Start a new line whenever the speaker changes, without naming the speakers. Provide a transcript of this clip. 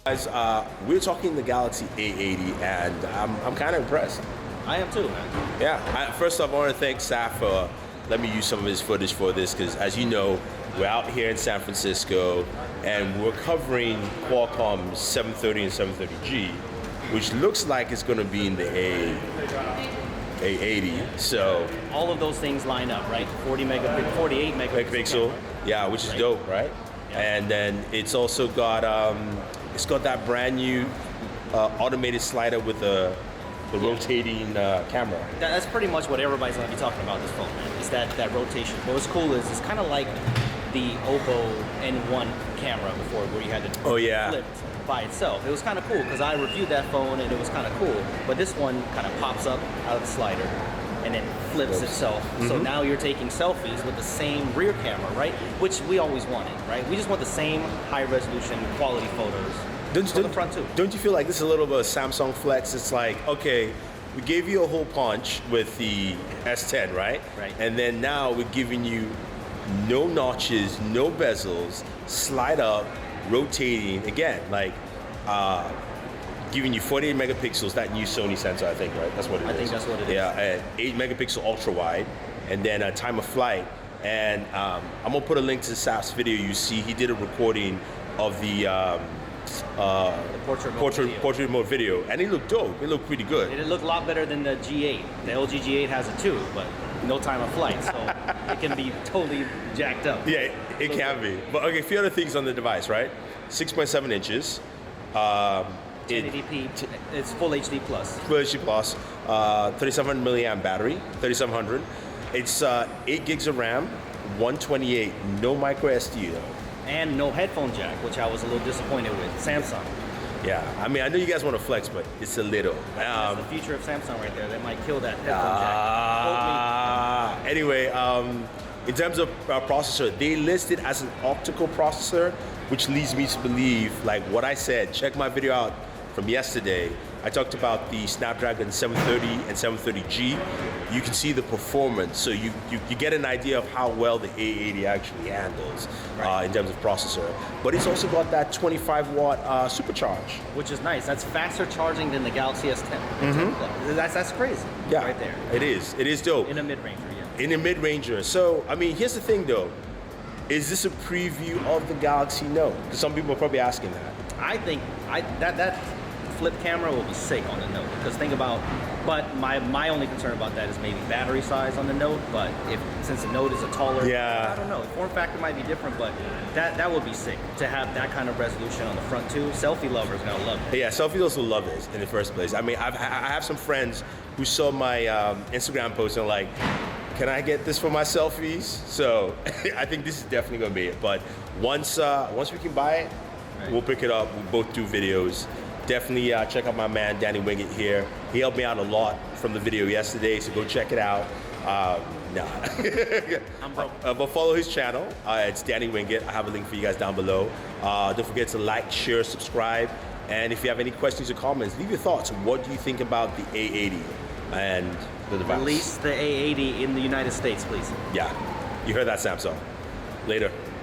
Guys, we're talking the Galaxy A80, and I'm kind of impressed.
I am too, man.
Yeah. First off, I want to thank Saf for letting me use some of his footage for this, because as you know, we're out here in San Francisco, and we're covering Qualcomm's 730 and 730G, which looks like it's going to be in the A80. So
all of those things line up, right? 48 megapixel.
Yeah, which is dope, right?
Yeah.
And then it's also got that brand new automated slider with the rotating camera.
That's pretty much what everybody's going to be talking about this phone, man. Is that rotation. But what's cool is it's kind of like the Oppo N1 camera before, where you had to flip by itself. It was kind of cool because I reviewed that phone and it was kind of cool. But this one kind of pops up out of the slider and then flips itself. Mm-hmm. So now you're taking selfies with the same rear camera, right? Which we always wanted, right? We just want the same high resolution quality photos. For the front too.
Don't you feel like this is a little bit of Samsung flex? It's like, okay, we gave you a whole punch with the S10, right?
Right.
And then now we're giving you no notches, no bezels, slide up, rotating, again, like giving you 48 megapixels, that new Sony sensor, I think, right? That's what it is.
I think that's what it is.
Yeah, and 8 megapixel ultra wide, and then a time of flight. And I'm gonna put a link to Saf's video. You see, he did a recording of the portrait mode video, and it looked dope. It looked pretty good.
It looked a lot better than the G8. The LG G8 has it too, but no time of flight, so it can be totally jacked up.
Yeah, it can be. But okay, a few other things on the device, right? 6.7 inches.
1080p. It's full HD plus.
Full HD plus. 3700 milliamp battery. 3700. It's 8 gigs of RAM. 128. No micro SD though.
And no headphone jack, which I was a little disappointed with. Samsung.
Yeah, I mean, I know you guys want to flex, but it's a little.
That's the future of Samsung right there. They might kill that headphone jack.
Anyway, in terms of processor, they list it as an optical processor, which leads me to believe, like what I said, check my video out from yesterday. I talked about the Snapdragon 730 and 730G. You can see the performance, so you get an idea of how well the A80 actually handles in terms of processor. But it's also got that 25-watt supercharge,
which is nice. That's faster charging than the Galaxy S10. Mm-hmm. That's crazy.
Yeah,
right there.
It is dope.
In a mid-ranger, yeah.
In a mid-ranger. So, I mean, here's the thing, though. Is this a preview of the Galaxy Note? Because some people are probably asking that.
I think that flip camera will be sick on the Note, because think about, but my only concern about that is maybe battery size on the Note. But since the Note is a taller, I don't know, the form factor might be different, but that would be sick to have that kind of resolution on the front too. Selfie lovers gonna love it.
Yeah, selfie lovers will love this in the first place. I mean, I have some friends who saw my Instagram post and like, can I get this for my selfies? So I think this is definitely gonna be it. But once we can buy it, we'll pick it up. We'll both do videos. Definitely check out my man Danny Wingett here. He helped me out a lot from the video yesterday, so go check it out.
I'm broke.
But follow his channel. It's Danny Wingett. I have a link for you guys down below. Don't forget to like, share, subscribe. And if you have any questions or comments, leave your thoughts. What do you think about the A80 and the device?
Release the A80 in the United States, please.
Yeah, you heard that, Samsung. Later.